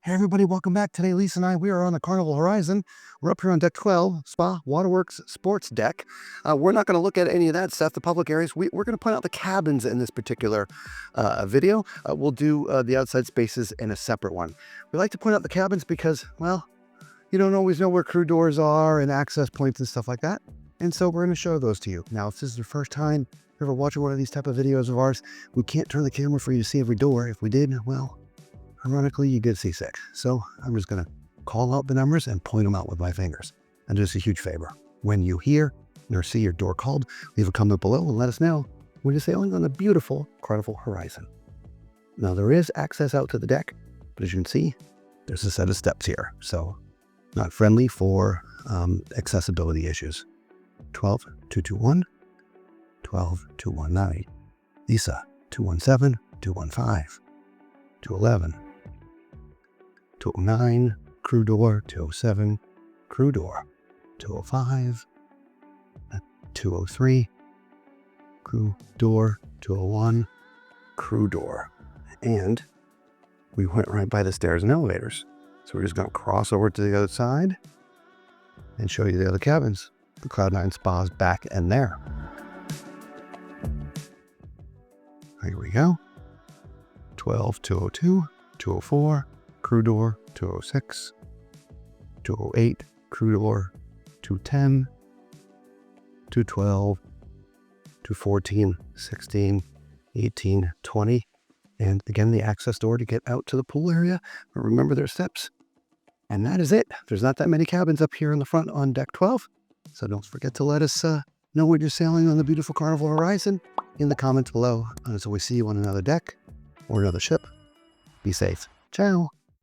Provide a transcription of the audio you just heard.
Hey everybody, welcome back. Today Lisa and I, we are on the Carnival Horizon. We're up here on deck 12, Spa, Waterworks, Sports Deck. We're not going to look at any of that stuff, the public areas. We're going to point out the cabins in this particular video. We'll do the outside spaces in a separate one. We like to point out the cabins because, well, you don't always know where crew doors are and access points and stuff like that. And so we're going to show those to you. Now, if this is your first time ever watching one of these type of videos of ours, we can't turn the camera for you to see every door. If we did, well, ironically, you get seasick. So I'm just going to call out the numbers and point them out with my fingers. And just a huge favor. When you hear or see your door called, leave a comment below and let us know when you're sailing on the beautiful Carnival Horizon. Now there is access out to the deck, but as you can see, there's a set of steps here. So not friendly for accessibility issues. 12-221, 12-219, Lisa 217, 215, 211, 209, crew door, 207, crew door, 205, 203, crew door, 201, crew door. And we went right by the stairs and elevators. So we're just going to cross over to the other side and show you the other cabins. The Cloud9 Spa's back in there. Here we go. 12-202, 204, crew door, 206, 208, crew door, 210, 212, 214, 16, 18, 20. And again, the access door to get out to the pool area. But remember, there's steps. And that is it. There's not that many cabins up here in the front on deck 12. So don't forget to let us know when you're sailing on the beautiful Carnival Horizon in the comments below. And until we see you on another deck or another ship, be safe. Ciao.